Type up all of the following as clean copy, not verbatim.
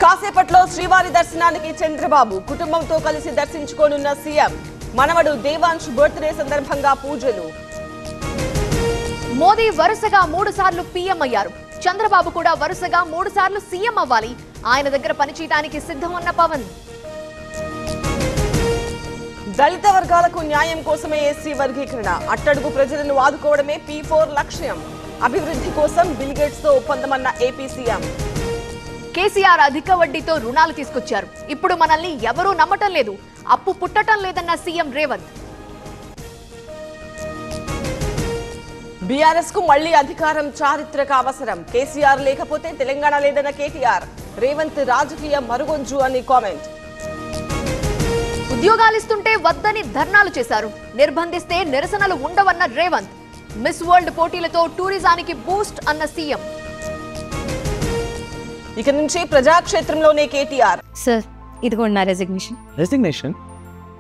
కాసేపట్లో శ్రీవారి దర్శనానికి చంద్రబాబు కుటుంబంతో కలిసి దర్శించుకోనున్న సీఎం. మనవడు దేవాంశ్ బర్త్డే సందర్భంగా పూజలు. మోదీ వరుసగా 3 సార్లు పీఎం అయ్యారు. చంద్రబాబు కూడా వరుసగా 3 సార్లు సీఎం అవ్వాలి. ఆయన దగ్గర పనిచేయడానికి సిద్ధమన్న పవన్. దళిత వర్గాలకు న్యాయం కోసమే ఎస్సీ వర్గీకరణ. అట్టడుగు ప్రజలను ఆదుకోవడమే P4 లక్ష్యం. అభివృద్ధి కోసం బిల్ గేట్స్ తో ఒప్పందమన్న ఏపీ సీఎం. కేసీఆర్ అధిక వడ్డీతో రుణాలు తీసుకొచ్చారు. ఇప్పుడు మనల్ని ఎవరూ నమ్మటం లేదు, అప్పు పుట్టడం లేదన్న సీఎం రేవంత్. బీఆర్ఎస్ కు మళ్లీ అధికారం చారిత్రక అవసరం. కేసీఆర్ లేకపోతే తెలంగాణ లేదన్న కేటీఆర్. రేవంత్ రాజకీయ మరుగొంజు అని కామెంట్. ఉద్యోగాలిస్తుంటే వద్దని ధర్నాలు చేశారు. నిర్బంధిస్తే నిరసనలు ఉండవన్న రేవంత్. మిస్ వరల్డ్ పోటీలతో టూరిజానికి బూస్ట్ అన్న సీఎం. ఇక నుంచి ప్రజాక్షేత్రంలోనే కేటీఆర్. సార్ ఇదిగోండి నా రెసిగ్నేషన్. రెసిగ్నేషన్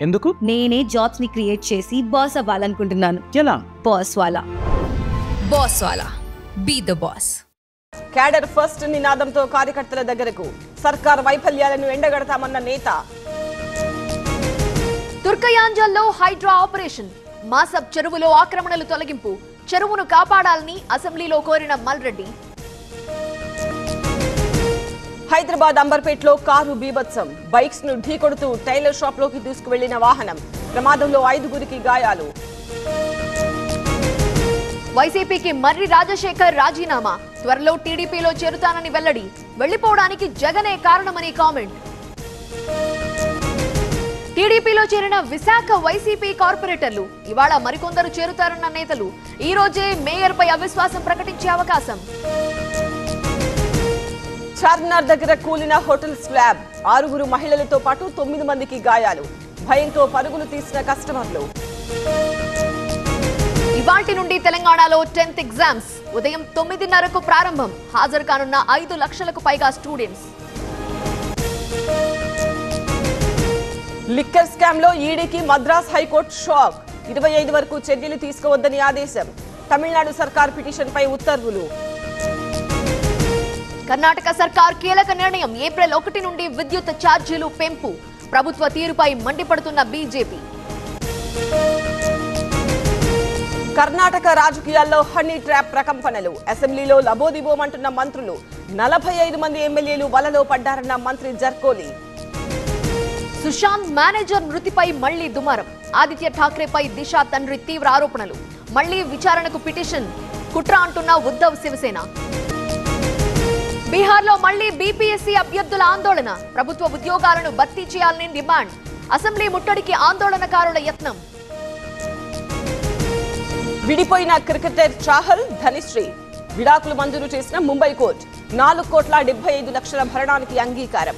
ఎందుకు? నేనే జాబ్స్ ని క్రియేట్ చేసి బాస్ అవ్వాలనుకుంటున్నాను. ఎలా? బాస్ వాలా. బాస్ వాలా, be the boss. Cadre first నినాదంతో కార్యకర్తల దగ్గరకు. సర్కార్ వైఫల్యాలను ఎండగడతామన్న నేత. తుర్కయాంజల్లో హైడ్రా ఆపరేషన్. మాసబ్ చెరువులో ఆక్రమణలు తొలగింపు. చెరువును కాపాడాలని అసెంబ్లీలో కోరిన మల్రెడ్డి. హైదరాబాద్ అంబర్పేటలో కారు బీభత్సం. బైక్స్ ను ఢీకొడుతూ టైలర్ షాప్ లోకి దూసుకువెళ్లిన వాహనం. ప్రమాదంలో 5గురికి గాయాలు. వైసీపీకి మర్రి రాజశేఖర్ రాజీనామా. త్వరలో టీడీపీలో చేరుతానని వెల్లడి. వెళ్లిపోవడానికి జగనే కారణమని కామెంట్. టీడీపీలో చేరిన విశాఖ వైసీపీ కార్పొరేటర్లు. ఇవాళ మరికొందరు చేరుతారన్న నేతలు. ఈ రోజే మేయర్ పై అవిశ్వాసం ప్రకటించే అవకాశం. చార్మినార్ దగ్గర కూలిన హోటల్ స్లాబ్. 6గురు మహిళలతో పాటు 9 మందికి గాయాలు. భయంతో పరుగులు తీసిన కస్టమర్లు. ఇవాల్టి నుండి తెలంగాణలో 10th ఎగ్జామ్స్. ఉదయం 9:30కు ప్రారంభం. హాజరు కానున్న 5 లక్షలకు పైగా స్టూడెంట్స్. లిక్కర్ స్కామ్ లో ఈడీకి మద్రాస్ హైకోర్టు షాక్. 25 వరకు చర్యలు తీసుకోవద్దని ఆదేశం. తమిళనాడు సర్కార్ పిటిషన్ పై ఉత్తర్వులు. కర్ణాటక సర్కార్ కీలక నిర్ణయం. ఏప్రిల్ 1 నుండి విద్యుత్ ఛార్జీలు పెంపు. ప్రభుత్వ తీరుపై మండిపడుతున్న బీజేపీ. కర్ణాటక రాజకీయాల్లో హనీ ట్రాప్ ప్రకంపనలు. అసెంబ్లీలో లబోదిబోమంటున్న మంత్రులు. 45 మంది ఎమ్మెల్యేలు వలలో పడ్డారన్న మంత్రి జర్కోలి. సుశాంత్ మేనేజర్ మృతిపై మళ్లీ దుమారం. ఆదిత్య ఠాక్రేపై దిశ తండ్రి తీవ్ర ఆరోపణలు. మళ్లీ విచారణకు పిటిషన్. కుట్ర అంటున్న ఉద్ధవ్ శివసేన. బీహార్లో మళ్లీ బీపీఎస్సీ అభ్యర్థుల ఆందోళన. ప్రభుత్వ ఉద్యోగాలను భర్తీ చేయాలని డిమాండ్. అసెంబ్లీ ముట్టడికి ఆందోళనకారుల యత్నం. విడిపోయిన క్రికెటర్ చాహల్, ధనిశ్రీ విడాకులు మంజూరు చేసిన ముంబై కోర్టు. 4,75,00,000 భరణానికి అంగీకారం.